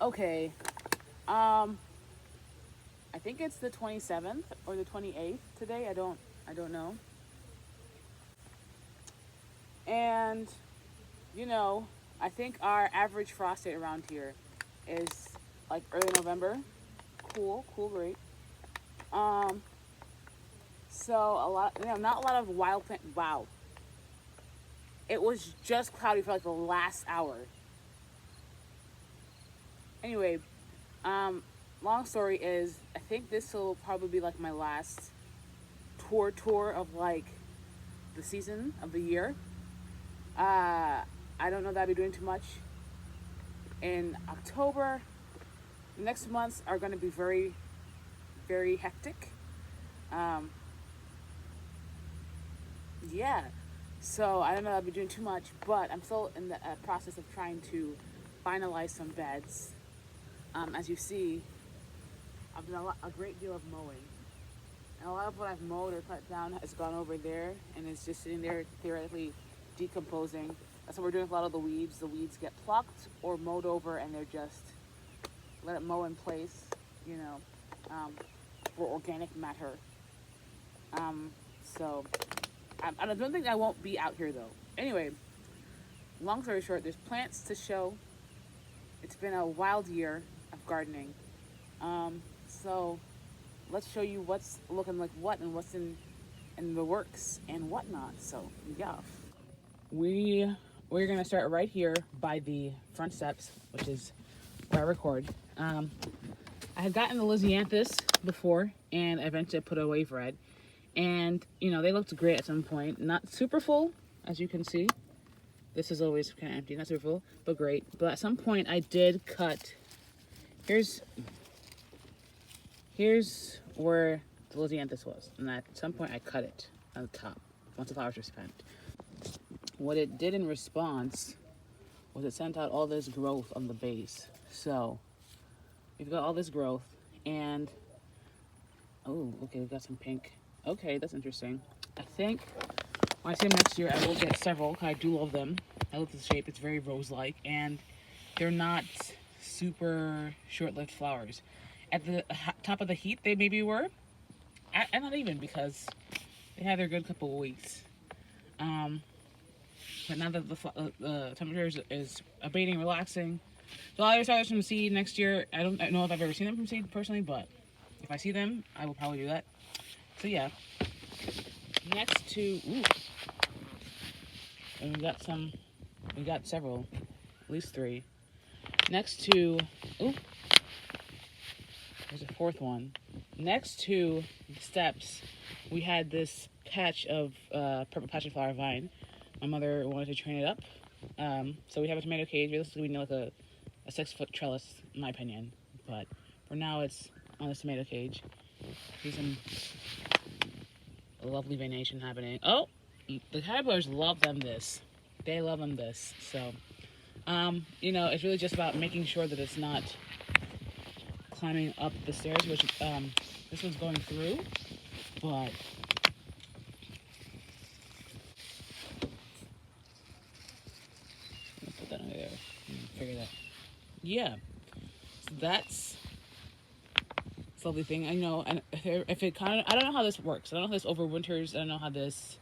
Okay. I think it's the 27th or the 28th today. I don't know. And you know, I think our average frost date around here is like early November. Cool, cool, great. Um, so a lot, not a lot of wild plant. Wow, it was just cloudy for like the last hour. Anyway, um, long story is, I think this will probably be like my last tour of like the season of the year. I don't know that I'll be doing too much in October. Next months are going to be very, very hectic. Um, yeah. So I don't know that I'll be doing too much, but I'm still in the process of trying to finalize some beds. As you see, I've done a great deal of mowing. And a lot of what I've mowed or cut down has gone over there and it's just sitting there theoretically decomposing. That's what we're doing with a lot of the weeds. The weeds get plucked or mowed over and they're just let it mow in place, you know, um, for organic matter. Um, so I don't think I won't be out here though. Anyway, long story short, there's plants to show. It's been a wild year of gardening. So let's show you what's looking like what and what's in the works and whatnot. So yeah, we we're gonna start right here by the front steps, which is where I record. Um, I had gotten the Lysianthus before, and I eventually put away red, and they looked great at some point. Not super full, as you can see. This is always kind of empty, not super full, but great. But at some point, I did cut. Here's where the Lysianthus was, and at some point, I cut it on the top once the flowers were spent. What it did in response was it sent out all this growth on the base. So we've got all this growth, and oh, okay, we've got some pink. Okay, that's interesting. I think when I see them next year, I will get several. I do love them. I love the shape. It's very rose-like, and they're not super short-lived flowers. At the top of the heat, they maybe were, and not even because they had their good couple of weeks. But now that the temperature is abating, relaxing, so I'll either start from seed next year. I don't know if I've ever seen them from seed personally, but if I see them, I will probably do that. So yeah. Next to and we got several, at least three. Next to there's a fourth one. Next to the steps, we had this patch of purple passionflower vine. My mother wanted to train it up. So we have a tomato cage. Realistically, we need like a 6-foot trellis, in my opinion. But for now, it's on this tomato cage. See some lovely venation happening. Oh, the caterpillars love them this. They love them this. So, it's really just about making sure that it's not climbing up the stairs, which this one's going through. But put that under there. Figure that. Yeah, so that's a lovely thing. I know, and if it kind of, I don't know how this works. I don't know if this overwinters. I don't know how this,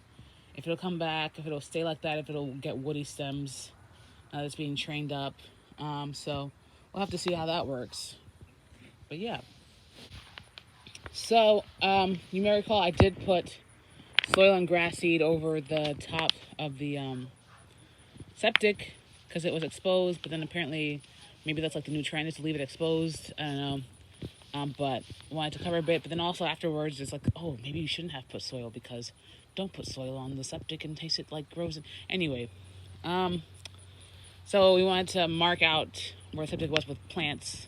if it'll come back, if it'll stay like that, if it'll get woody stems. That's being trained up. So we'll have to see how that works. But yeah. So you may recall I did put soil and grass seed over the top of the septic because it was exposed, but then apparently maybe that's like the new trend is to leave it exposed. I don't know. But wanted to cover a bit, but then also afterwards it's like, oh, maybe you shouldn't have put soil because don't put soil on the septic in case it like grows. Anyway, so we wanted to mark out where the septic was with plants.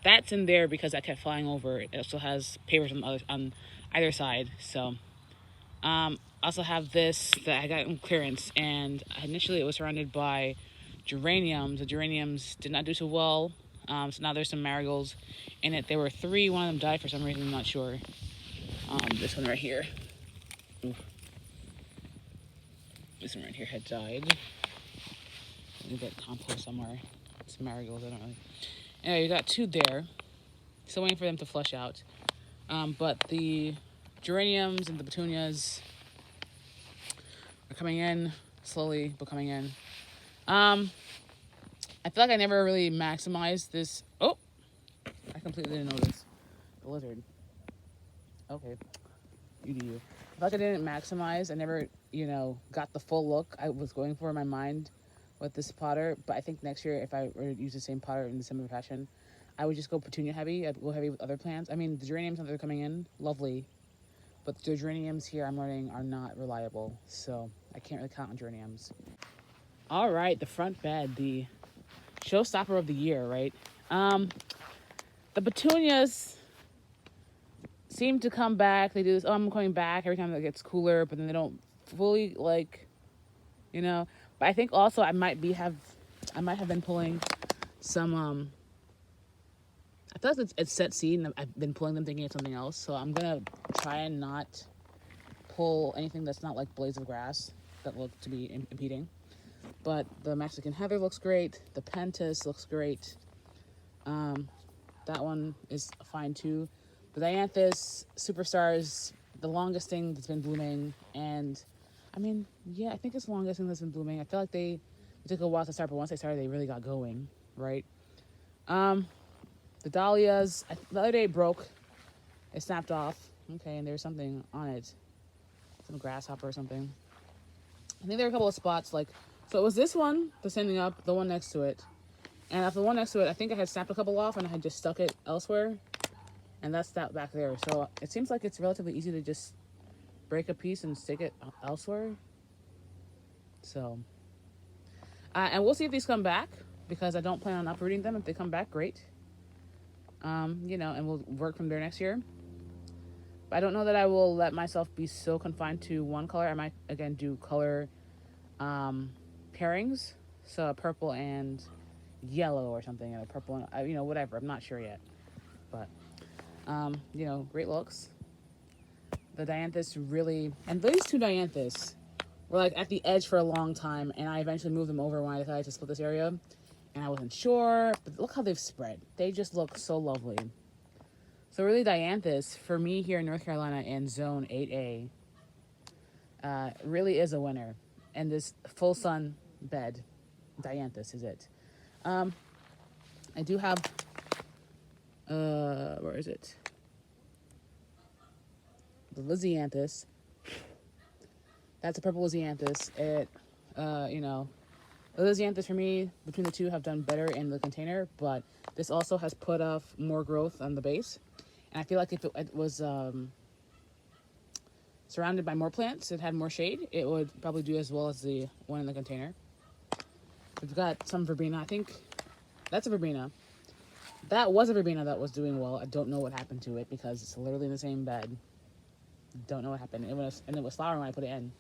That's in there because I kept flying over. It also has papers on either side. So I also have this that I got in clearance, and initially it was surrounded by geraniums. The geraniums did not do so well. So now there's some marigolds in it. There were 3. One of them died for some reason. I'm not sure. This one right here. Oof. This one right here had died. Let me get compost somewhere. It's marigolds, I don't know. Anyway, you got 2 there. Still waiting for them to flush out. But the geraniums and the petunias are coming in slowly, but coming in. I feel like I never really maximized this. Oh, I completely didn't notice the lizard. Okay, you do you. I feel like I didn't maximize. I never, got the full look I was going for in my mind with this potter. But I think next year, if I were to use the same potter in the similar fashion, I would just go petunia heavy. I'd go heavy with other plants. I mean, the geraniums that are coming in, lovely. But the geraniums here, I'm learning, are not reliable. So I can't really count on geraniums. All right, the front bed, the showstopper of the year, right? The petunias seem to come back. They do this, I'm coming back every time it gets cooler, but then they don't fully But I think also I might have been pulling some I feel like it's set seed and I've been pulling them thinking it's something else. So I'm gonna try and not pull anything that's not like blades of grass that look to be impeding. But the Mexican heather looks great. The pentas looks great. That one is fine too. The dianthus superstar is the longest thing that's been blooming, and I mean, yeah, I think it's the longest thing that's been blooming. I feel like it took a while to start, but once they started, they really got going, right? The dahlias, the other day it broke. It snapped off. Okay, and there's something on it, some grasshopper or something. I think there were a couple of spots so it was this one, the standing up, the one next to it. And after the one next to it, I think I had snapped a couple off and I had just stuck it elsewhere. And that's that back there. So it seems like it's relatively easy to just break a piece and stick it elsewhere. So, and we'll see if these come back because I don't plan on uprooting them. If they come back, great. And we'll work from there next year. But I don't know that I will let myself be so confined to one color. I might, again, do color pairings. So purple and yellow or something, and a purple and, whatever. I'm not sure yet. But, great looks. The dianthus really, and these 2 dianthus were at the edge for a long time, and I eventually moved them over when I decided to split this area. And I wasn't sure, but look how they've spread. They just look so lovely. So really, dianthus, for me here in North Carolina in Zone 8A, really is a winner. And this full sun bed, dianthus is it. I do have, where is it? The Lisianthus. That's a purple Lisianthus. The Lisianthus for me, between the 2, have done better in the container, but this also has put off more growth on the base. And I feel like if it was surrounded by more plants, it had more shade, it would probably do as well as the one in the container. We've got some verbena. I think that's a verbena. That was a verbena that was doing well. I don't know what happened to it because it's literally in the same bed. Don't know what happened. It was flowering when I put it in.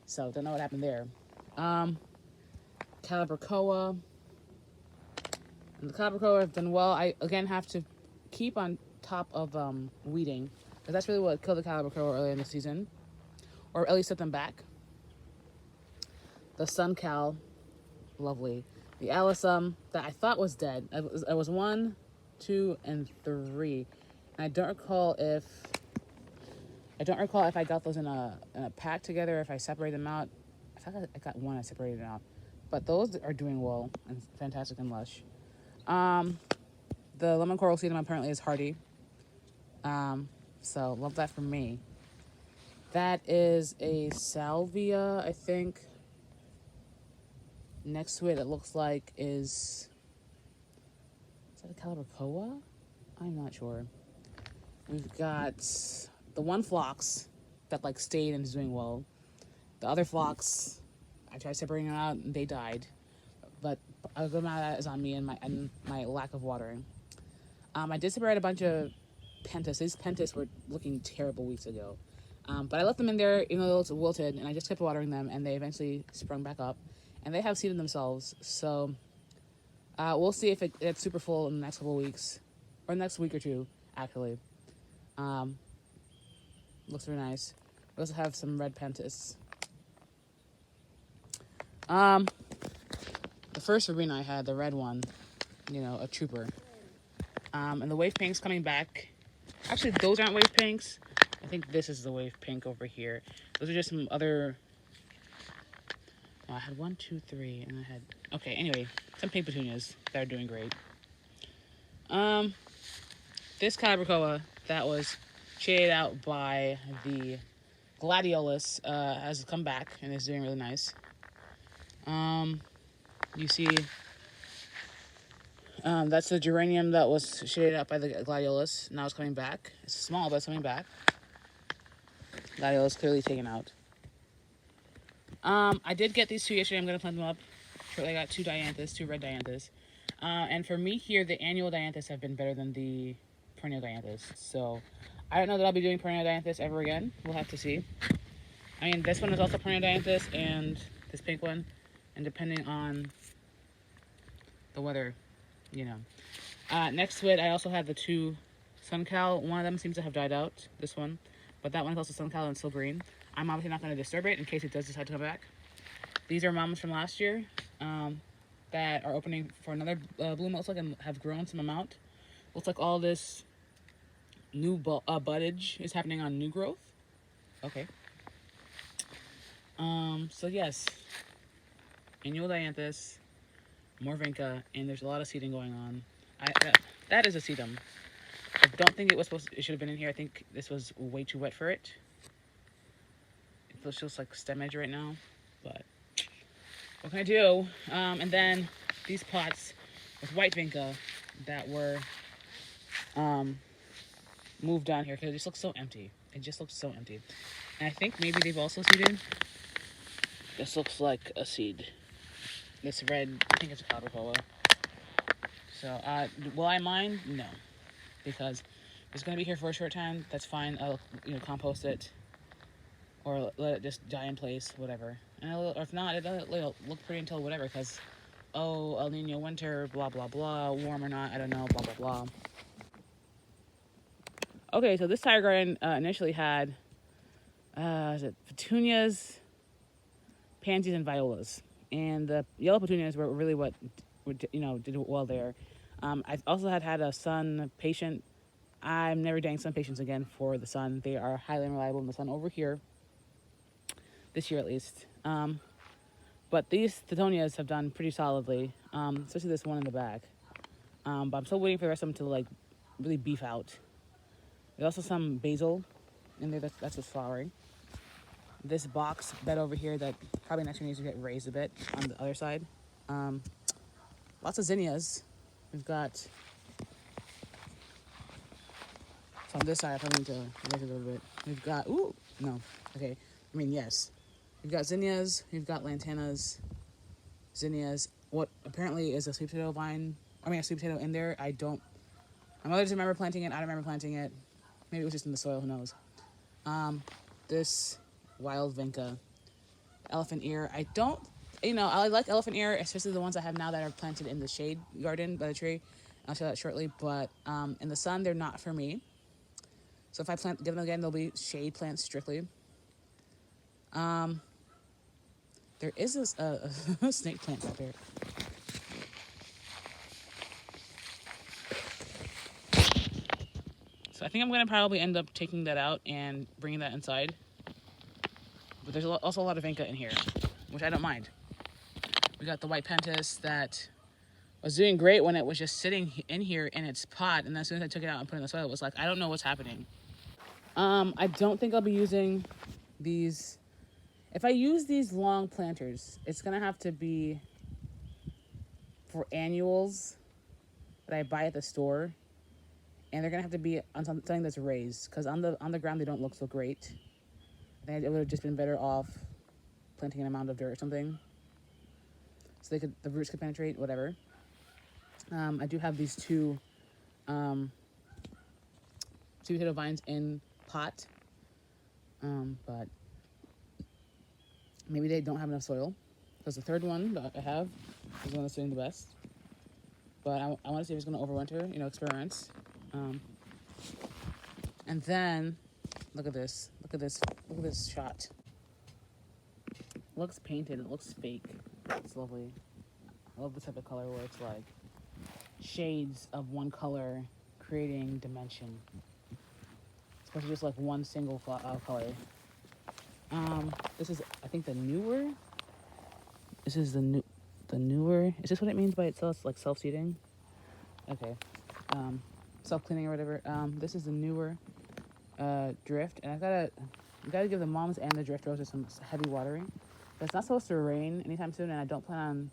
So don't know what happened there. Calibrachoa. And the Calibrachoa have done well. I, again, have to keep on top of weeding because that's really what killed the Calibrachoa earlier in the season. Or at least set them back. The Sun Cal. Lovely. The Alyssum that I thought was dead. It was 1, 2, and 3. And I don't recall if I got those in a pack together, if I separated them out. I thought I got one I separated out. But those are doing well and fantastic and lush. The lemon coral sedum apparently is hardy. So love that for me. That is a salvia, I think. Next to it, it looks like is that a Calibrachoa? I'm not sure. We've got the one phlox that stayed and is doing well. The other phlox, I tried separating them out and they died. But a good amount of that is on me and my lack of watering. I did separate a bunch of pentas. These pentas were looking terrible weeks ago. But I left them in there even though it's wilted, and I just kept watering them, and they eventually sprung back up. And they have seeded themselves, so we'll see if it's super full in the next couple of weeks, or next week or 2, actually. Looks very nice. We also have some red pentas. The first verbena I had, the red one, you know, a trooper. And the wave pink's coming back. Actually, those aren't wave pinks. I think this is the wave pink over here. Those are just some other... Oh, I had 1, 2, 3, and I had... Okay, anyway, some pink petunias that are doing great. This Calibrachoa that was shaded out by the Gladiolus has come back and is doing really nice. You see, that's the geranium that was shaded out by the Gladiolus. Now it's coming back. It's small, but it's coming back. Gladiolus clearly taken out. I did get these two yesterday. I'm going to plant them up. Shortly, I got two dianthus, two red dianthus. And for me here, the annual dianthus have been better than the perennial dianthus. So I don't know that I'll be doing perennial dianthus ever again. We'll have to see. I mean, this one is also perennial dianthus, and this pink one. And depending on the weather, you know. Next to it, I also have the two Suncal. One of them seems to have died out, this one. But that one is also Suncal and still green. I'm obviously not going to disturb it in case it does decide to come back. These are mamas from last year that are opening for another bloom, looks like, and have grown some amount. Looks like all this new buddage is happening on new growth. Okay. So yes, annual dianthus, more vinca, and there's a lot of seeding going on. That is a sedum. I don't think it should have been in here. I think this was way too wet for it. It feels just like stem edge right now, but what can I do? And then these pots with white vinca that were moved down here because it just looks so empty. It just looks so empty. And I think maybe they've also seeded. This looks like a seed. This red, I think it's a Calibrachoa. So, will I mind? No, because it's going to be here for a short time. That's fine. I'll, compost it or let it just die in place, whatever. And or if not, it'll look pretty until whatever, because, oh, El Nino winter, blah, blah, blah, warm or not, I don't know, blah, blah, blah. Okay, so this Tiger Garden initially had, petunias, pansies, and violas. And the yellow petunias were really what, did well there. I also had a sun patient. I'm never doing sun patients again for the sun. They are highly unreliable in the sun over here, this year at least. But these Titonias have done pretty solidly, especially this one in the back. But I'm still waiting for the rest of them to like really beef out. There's also some basil in there that's just flowering. This box bed over here that probably next year needs to get raised a bit on the other side. Lots of zinnias. We've got, so on this side, I probably need to raise it a little bit. We've got, yes. We've got zinnias, we've got lantanas, zinnias, what apparently is a sweet potato vine, a sweet potato in there. My mother doesn't remember planting it, I don't remember planting it. Maybe it was just in the soil, who knows. This wild vinca, elephant ear. I like elephant ear, especially the ones I have now that are planted in the shade garden by the tree. I'll show that shortly, but in the sun, they're not for me. So if I get them again, they'll be shade plants strictly. There is a snake plant out there. So I think I'm going to probably end up taking that out and bringing that inside. But there's also a lot of vinca in here, which I don't mind. We got the white pentas that was doing great when it was just sitting in here in its pot, and as soon as I took it out and put it in the soil, it was like, I don't know what's happening. I don't think I'll be using these. If I use these long planters, it's gonna have to be for annuals that I buy at the store, and they're gonna have to be on something that's raised, because on the ground they don't look so great. I think it would have just been better off planting an amount of dirt or something, so the roots could penetrate, whatever. I do have these two sweet potato vines in pot, but maybe they don't have enough soil, because the third one that I have is the one that's doing the best. But I want to see if it's going to overwinter, experiments. And then, look at this shot. It looks painted, it looks fake. It's lovely. I love this type of color where it's like shades of one color creating dimension. Especially just like one single color. This is, I think, the newer. This is the newer. Is this what it means by itself? Like self-seeding? Okay. Self-cleaning or whatever. This is the newer drift, and I gotta give the moms and the drift roses some heavy watering. But it's not supposed to rain anytime soon, and I don't plan on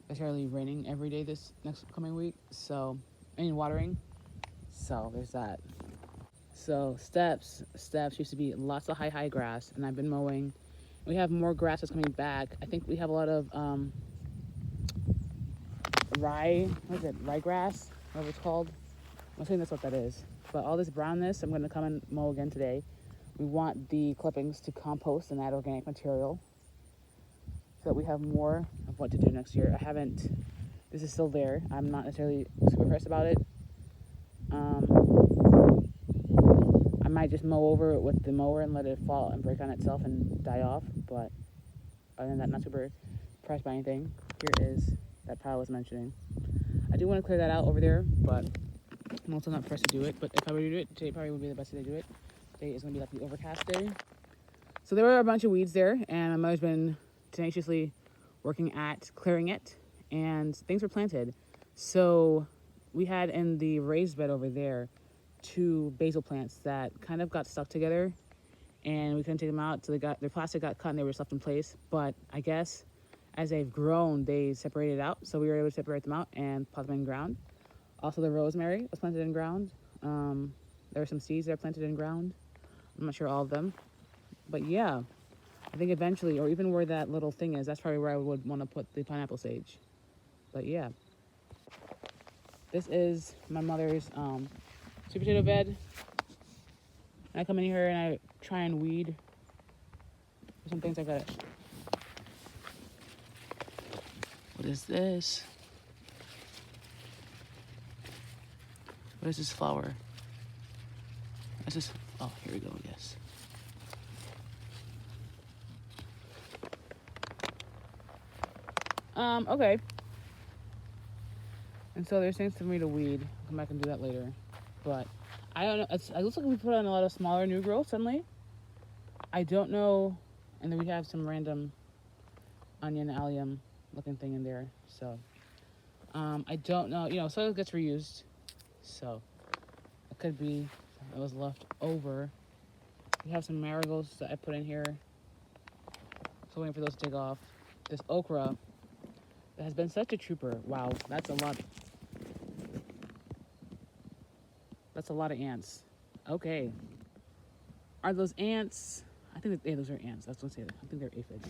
necessarily raining every day this next coming week. So, I mean watering. So there's that. So steps used to be lots of high grass, and I've been mowing. We have more grass that's coming back. I think we have a lot of ryegrass, whatever it's called. I'm assuming that's what that is. But all this brownness, I'm going to come and mow again today. We want the clippings to compost and add organic material so that we have more of what to do next year. This is still there. I'm not necessarily super pressed about it. I might just mow over it with the mower and let it fall and break on itself and die off. But other than that, not super pressed by anything. Here is that pile I was mentioning. I do want to clear that out over there, but I'm also not pressed to do it. But if I were to do it, today probably would be the best day to do it. Today is going to be like the overcast day. So there were a bunch of weeds there, and my mother's been tenaciously working at clearing it, and things were planted. So we had in the raised bed over there 2 basil plants that kind of got stuck together, and we couldn't take them out, so their plastic got cut and they were just left in place. But I guess as they've grown, they separated out, so we were able to separate them out and put them in ground. Also, the rosemary was planted in ground. There were some seeds that are planted in ground. I'm not sure all of them, but yeah, I think eventually, or even where that little thing is, that's probably where I would want to put the pineapple sage. But yeah, this is my mother's sweet potato bed. And I come in here and I try and weed. There's some things I got. What is this? What is this flower? Is this? Oh, here we go. Yes. Okay. And so there's things for me to weed. I'll come back and do that later. But I don't know. It looks like we put on a lot of smaller new growth suddenly. I don't know. And then we have some random onion allium looking thing in there. So I don't know. You know, soil gets reused. So it could be that was left over. We have some marigolds that I put in here. So waiting for those to take off. This okra that has been such a trooper. Wow, that's a lot. That's a lot of ants. Okay. Are those ants? I think those are ants. I was going to say that. I think they're aphids.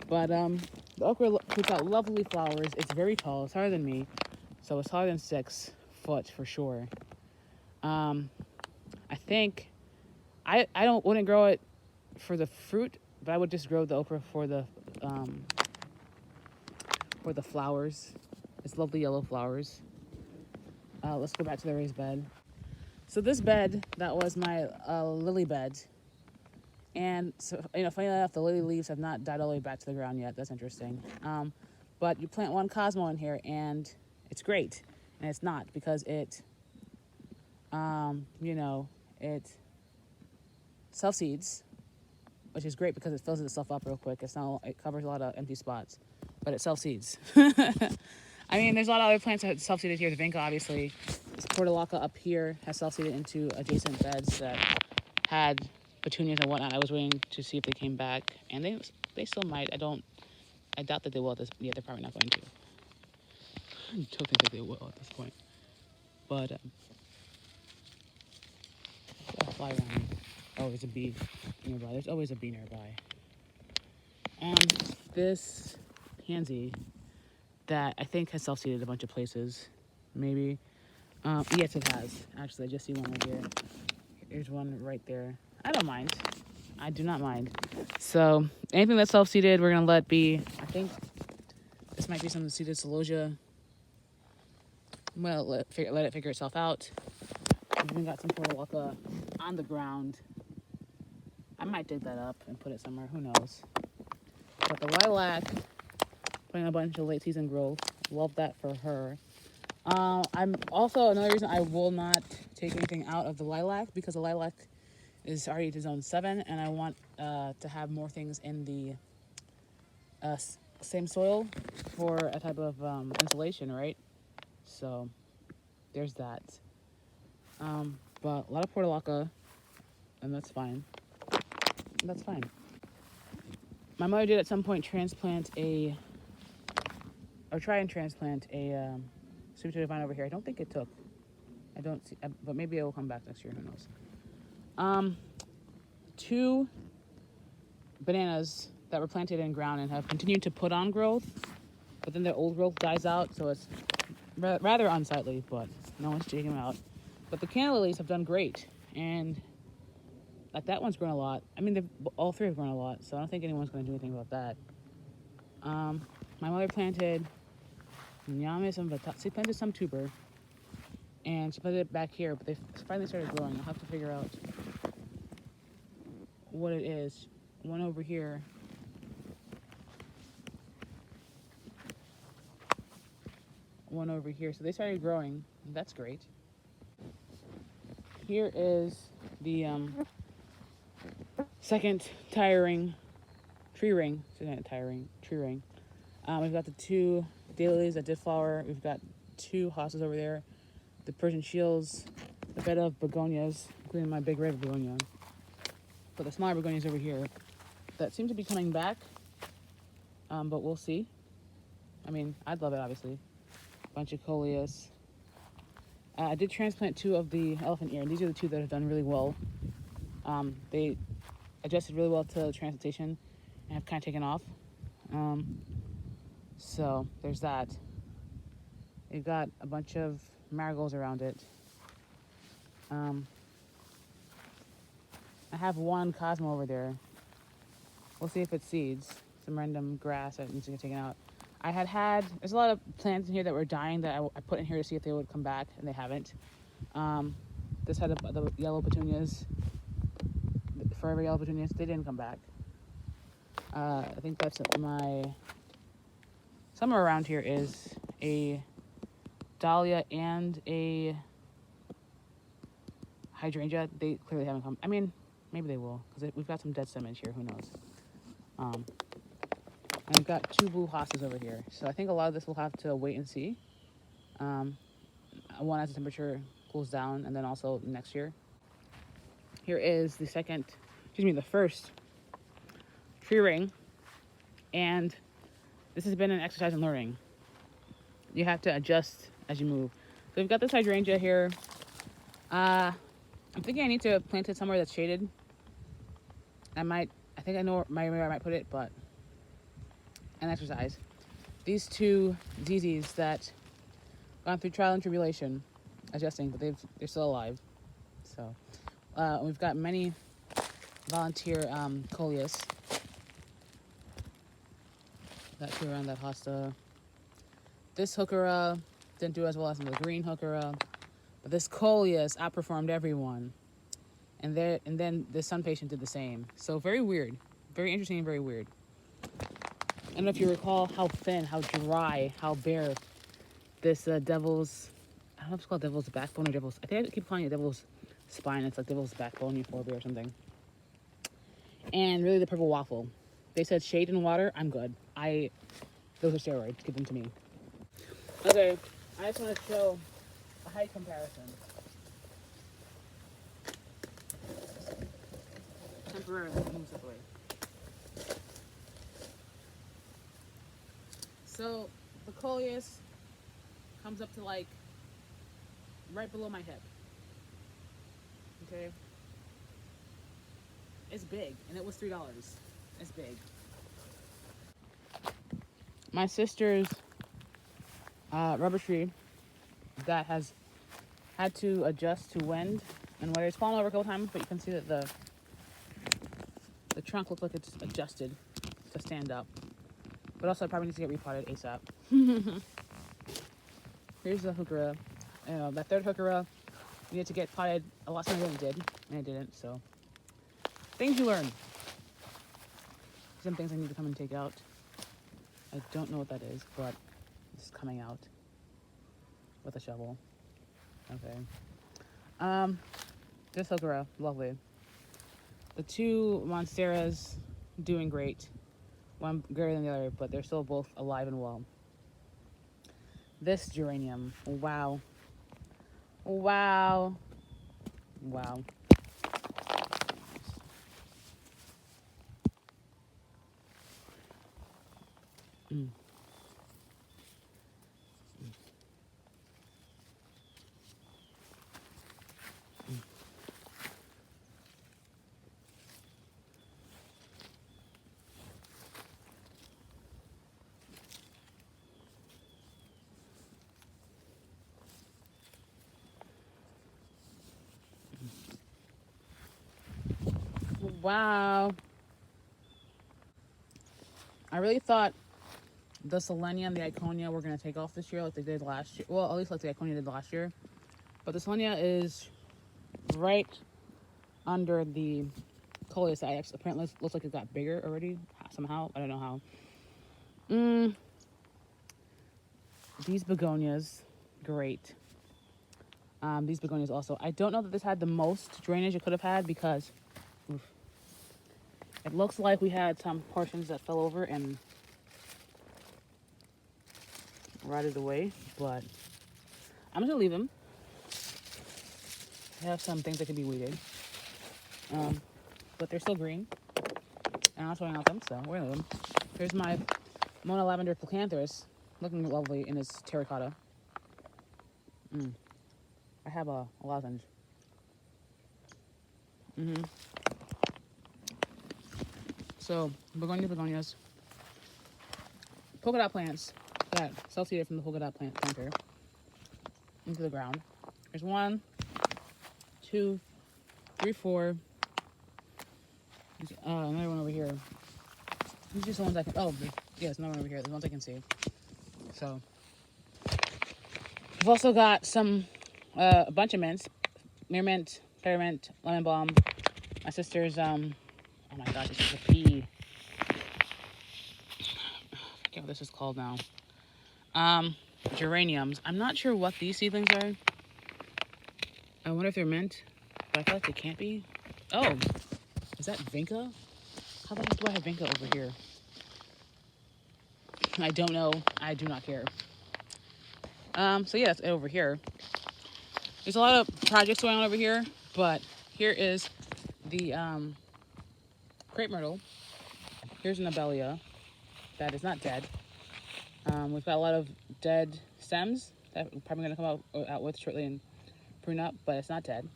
But the okra puts out lovely flowers. It's very tall. It's taller than me. So it's taller than 6 foot for sure. I think I wouldn't grow it for the fruit, but I would just grow the okra for the flowers. It's lovely yellow flowers. Let's go back to the raised bed. So this bed, that was my lily bed. And so, you know, funny enough, the lily leaves have not died all the way back to the ground yet. That's interesting. But you plant one Cosmo in here and it's great. And it's not, because it, you know, it self-seeds, which is great because it fills itself up real quick. It covers a lot of empty spots, but it self-seeds. I mean, there's a lot of other plants that self-seeded here. The vinca, obviously. This portulaca up here has self-seeded into adjacent beds that had petunias and whatnot. I was waiting to see if they came back, and they still might. I doubt that they will at this. Yeah, they're probably not going to. I don't think that they will at this point. But I'll fly around me. Oh, there's a bee nearby. There's always a bee nearby. This pansy that I think has self-seeded a bunch of places, maybe. Yes, it has. Actually, I just see one right here. There's one right there. I don't mind. I do not mind. So anything that's self-seeded, we're gonna let be. I think this might be some seeded celosia. Well, let it figure itself out. We've even got some portulaca on the ground. I might dig that up and put it somewhere. Who knows? But the lilac putting a bunch of late season growth. Love that for her. I'm also, another reason I will not take anything out of the lilac, because the lilac is already to zone 7, and I want to have more things in the same soil for a type of insulation, right? So there's that. But a lot of portulaca, and that's fine. That's fine. My mother did at some point try and transplant a sweet potato vine over here. I don't think it took. I don't see, but maybe it will come back next year. Who knows? 2 bananas that were planted in ground and have continued to put on growth, but then their old growth dies out, so it's rather unsightly, but no one's taking them out. But the canna lilies have done great, and that one's grown a lot. I mean, all 3 have grown a lot, so I don't think anyone's going to do anything about that. My mother planted Nyamis and she planted some tuber, and she planted it back here, but they finally started growing. I'll have to figure out what it is. One over here. One over here. So they started growing. That's great. Here is the second tree ring. We've got the 2 daylilies that did flower. We've got 2 hostas over there. The Persian shields, a bed of begonias, including my big red begonia. But the smaller begonias over here that seem to be coming back. But we'll see. I mean, I'd love it, obviously. Bunch of coleus. I did transplant 2 of the elephant ear, and these are the 2 that have done really well. They adjusted really well to transplantation and have kind of taken off. So there's that. It got a bunch of marigolds around it. I have 1 Cosmo over there. We'll see if it seeds. Some random grass that needs to get taken out. There's a lot of plants in here that were dying that I put in here to see if they would come back, and they haven't. This had the yellow petunias, the forever yellow petunias. They didn't come back. I think that's somewhere around here is a dahlia and a hydrangea. They clearly haven't come. I mean, maybe they will, because we've got some dead stemage here. Who knows? And I've got 2 blue hostas over here. So I think a lot of this will have to wait and see. One as the temperature cools down, and then also next year. Here is the first tree ring. And this has been an exercise in learning. You have to adjust as you move. So we've got this hydrangea here. I'm thinking I need to plant it somewhere that's shaded. I think I know where I might put it, but an exercise. These 2 ZZs that gone through trial and tribulation, adjusting, but they're still alive. So we've got many volunteer coleus. That 2 around that hosta. This heuchera didn't do as well as the green heuchera, but this coleus outperformed everyone. And then the sun patient did the same. So very weird, very interesting, and very weird. I don't know if you recall how thin, how dry, how bare this devil's, I don't know if it's called devil's backbone or devil's, I think I keep calling it devil's spine. It's like devil's backbone, euphorbia or something. And really the purple waffle. They said shade and water, I'm good. Those are steroids, give them to me. Okay, I just want to show a height comparison. Temporarily, move this away. So the coleus comes up to like right below my hip. Okay, it's big, and it was $3. It's big. My sister's rubber tree that has had to adjust to wind and weather. It's fallen over a couple times, but you can see that the trunk looks like it's adjusted to stand up. But also, it probably needs to get repotted ASAP. Here's the heuchera. That 3rd heuchera needed to get potted a lot sooner than it did, and it didn't. So, things you learn. Some things I need to come and take out I don't know what that is, but it's coming out with a shovel. Okay. This Sakura, lovely. The two Monsteras doing great. One greater than the other, but they're still both alive and well. This geranium, wow. Wow. Wow. Mm. Wow. I really thought the Selenia and the Iconia were going to take off this year like they did last year. Well, at least like the Iconia did last year. But the Selenia is right under the coleus. Apparently it looks like it got bigger already somehow. I don't know how. These begonias, great. These begonias also. I don't know that this had the most drainage it could have had because oof, it looks like we had some portions that fell over and rotted away, but I'm just gonna leave them. I have some things that can be weeded, but they're still green, and I'm not out them, so we're gonna leave them. Here's my Mona Lavender Plecanthrus, looking lovely in its terracotta. I have a lozenge. So begonias, polka dot plants that self-seeded from the polka dot plant planter into the ground. There's 1, 2, 3, 4. Another one over here. These are just the ones I can. Oh, yes, another one over here. The ones I can see. So we've also got a bunch of mints: Mirmint, Peppermint, Lemon Balm. My sister's oh my god, this is a pea. I forget what this is called now. Geraniums. I'm not sure what these seedlings are. I wonder if they're mint, but I feel like they can't be. Oh, is that Vinca? How the heck do I have Vinca over here? I don't know. I do not care. So yeah, it's over here. There's a lot of projects going on over here, but here is the crepe myrtle. Here's an abelia that is not dead. We've got a lot of dead stems that we're probably going to come out with shortly and prune up, but it's not dead.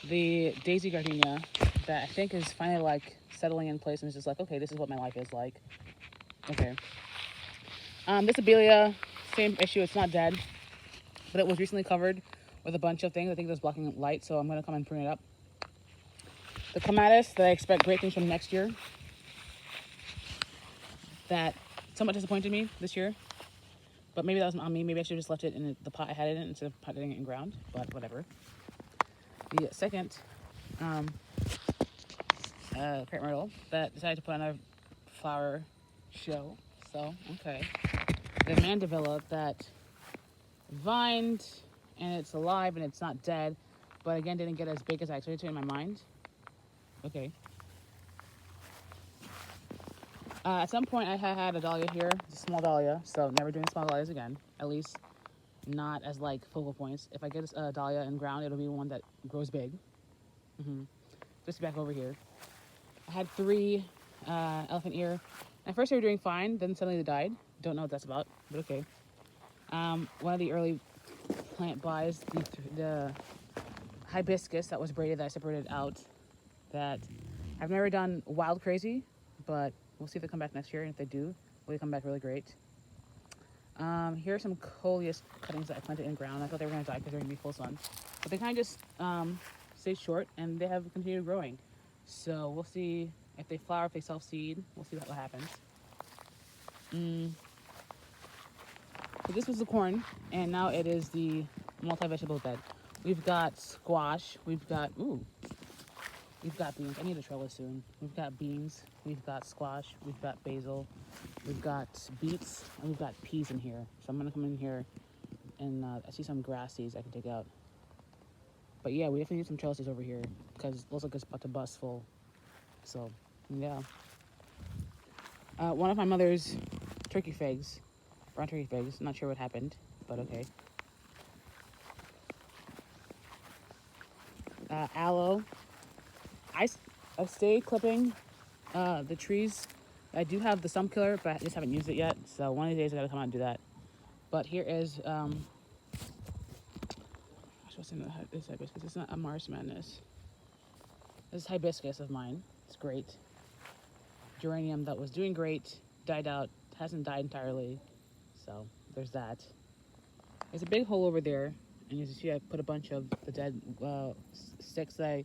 The daisy gardenia that I think is finally like settling in place and is just like, okay, this is what my life is like. Okay. This abelia, same issue. It's not dead, but it was recently covered with a bunch of things. I think it was blocking light, so I'm going to come and prune it up. The clematis that I expect great things from next year, that somewhat disappointed me this year, but maybe that was on me. Maybe I should have just left it in the pot I had it in instead of putting it in ground, but whatever. The second crepe myrtle that decided to put on a flower show, so okay. The mandevilla that vined and it's alive and it's not dead, but again didn't get as big as I expected to in my mind. Okay. At some point I had a dahlia here, it's a small dahlia, so never doing small dahlias again, at least not as like focal points. If I get a dahlia in ground, it'll be one that grows big. Just back over here. I had 3 elephant ear. At first they were doing fine, then suddenly they died. Don't know what that's about, but okay. One of the early plant buys, the hibiscus that was braided that I separated out, that I've never done wild crazy, but we'll see if they come back next year, and if they do, will they come back really great. Here are some coleus cuttings that I planted in ground. I thought they were going to die because they're going to be full sun, but they kind of just stayed short, and they have continued growing. So we'll see if they flower, if they self-seed. We'll see what happens. So this was the corn, and now it is the multi-vegetable bed. We've got squash. We've got beans. I need a trellis soon. We've got beans. We've got squash. We've got basil. We've got beets and we've got peas in here. So I'm gonna come in here and I see some grass seeds I can take out. But yeah, we definitely need some trellises over here because it looks like it's about to bust full. So yeah. One of my mother's turkey figs, brown turkey figs. Not sure what happened, but okay. Aloe. I stay clipping the trees. I do have the stump killer, but I just haven't used it yet. So one of these days I gotta come out and do that. But here is gosh, what's in this hibiscus? It's not a Mars Madness. This is hibiscus of mine. It's great. Geranium that was doing great, died out, hasn't died entirely. So there's that. There's a big hole over there, and as you see, I put a bunch of the dead sticks that I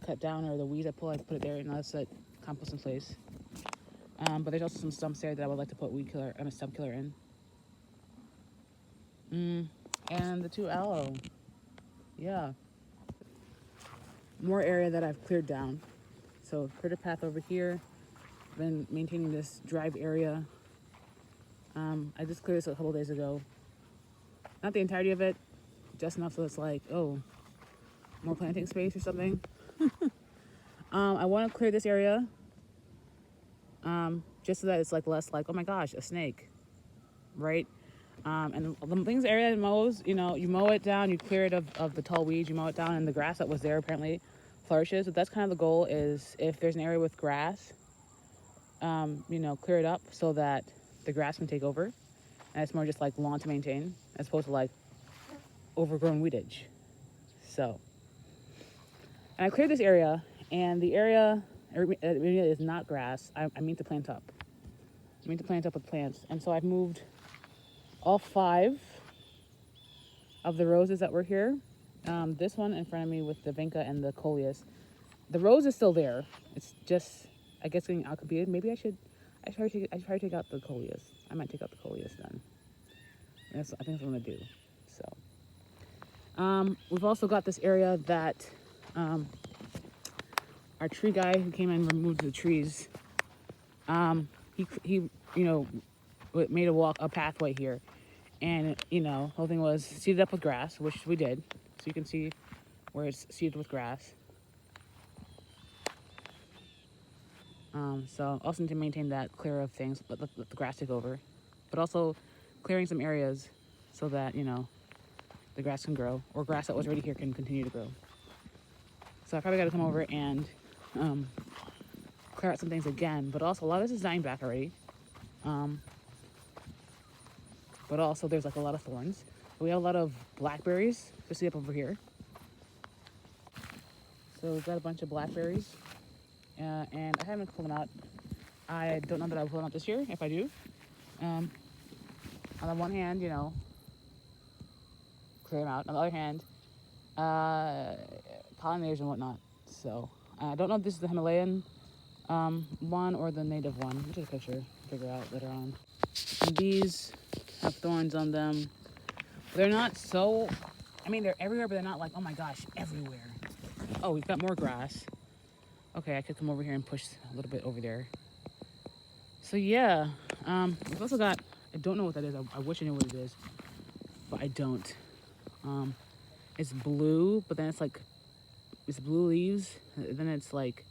cut down, or the weeds I put it there, and that's let compost in place. But there's also some stumps there that I would like to put weed killer and a stump killer in. And the 2 aloe. Yeah. More area that I've cleared down. So cleared a path over here. Been maintaining this drive area. I just cleared this a couple days ago. Not the entirety of it, just enough so it's like, oh, more planting space or something. I want to clear this area, just so that it's like less like, oh my gosh, a snake, right? And the things area that mows, you know, you mow it down, you clear it of the tall weeds, you mow it down, and the grass that was there apparently flourishes. But that's kind of the goal, is if there's an area with grass, you know, clear it up so that the grass can take over, and it's more just like lawn to maintain as opposed to like overgrown weedage. So, and I cleared this area, and the area is not grass. I mean to plant up. I mean to plant up with plants, and so I've moved all 5 of the roses that were here. This one in front of me with the vinca and the coleus. The rose is still there. It's just, I guess, getting outcompeted. Maybe I should try to take out the coleus. I might take out the coleus then. I think that's what I'm gonna do. So, we've also got this area that our tree guy who came and removed the trees, he you know, made a pathway here, and you know, the whole thing was seeded up with grass, which we did. So you can see where it's seeded with grass. So also need to maintain that, clear of things, let the grass take over, but also clearing some areas so that, you know, the grass can grow, or grass that was already here can continue to grow. So I probably got to come over and clear out some things again, but also a lot of this is dying back already. But also there's like a lot of thorns. We have a lot of blackberries, especially up over here. So we've got a bunch of blackberries. And I haven't pulled them out. I don't know that I'll pull them out this year, if I do. On the one hand, you know, clear them out. On the other hand, pollinators and whatnot. So I don't know if this is the Himalayan one or the native one. I'll take a picture, figure out later on. And these have thorns on them. They're not so, I mean, they're everywhere, but they're not like, oh my gosh, everywhere. Oh, we've got more grass. Okay, I could come over here and push a little bit over there. So yeah, we've also got, I don't know what that is. I wish I knew what it is, but I don't. It's blue, but then it's like, it's blue leaves, then it's like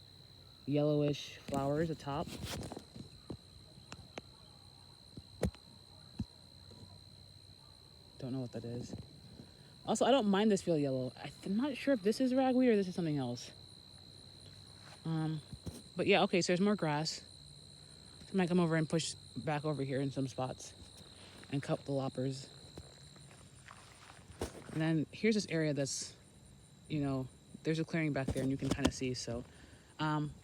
yellowish flowers at top. Don't know what that is. Also, I don't mind this field yellow. I'm not sure if this is ragweed or this is something else. But yeah, okay, so there's more grass. I might come over and push back over here in some spots and cut the loppers. And then here's this area that's, you know, there's a clearing back there and you can kind of see. So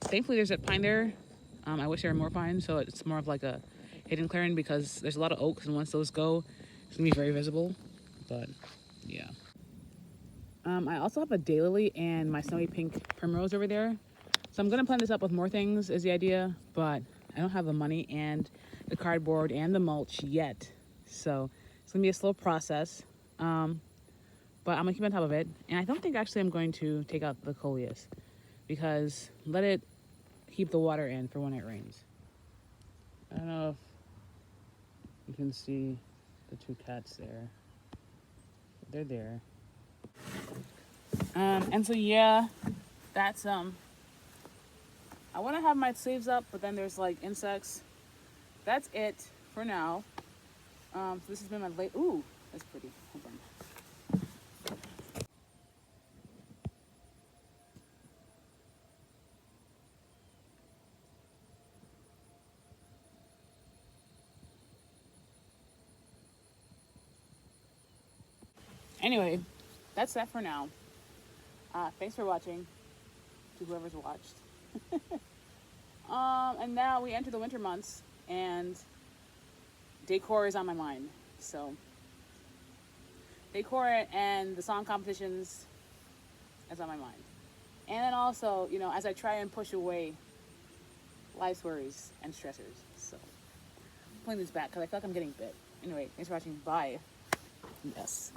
thankfully there's that pine there. I wish there were more pines, so it's more of like a hidden clearing because there's a lot of oaks, and once those go, it's gonna be very visible. But yeah. I also have a daylily and my snowy pink primrose over there. So I'm gonna plant this up with more things is the idea, but I don't have the money and the cardboard and the mulch yet. So it's gonna be a slow process, but I'm gonna keep on top of it. And I don't think actually I'm going to take out the coleus because let it keep the water in for when it rains. I don't know You can see the two cats there. They're there. And so yeah, that's I want to have my sleeves up, but then there's like insects. That's it for now. So this has been my late. Ooh, that's pretty. Hold on. Anyway, that's that for now. Thanks for watching, to whoever's watched. And now we enter the winter months, and decor is on my mind. So, decor and the song competitions is on my mind. And then also, you know, as I try and push away life's worries and stressors. So, I'm pulling this back because I feel like I'm getting bit. Anyway, thanks for watching. Bye. Yes.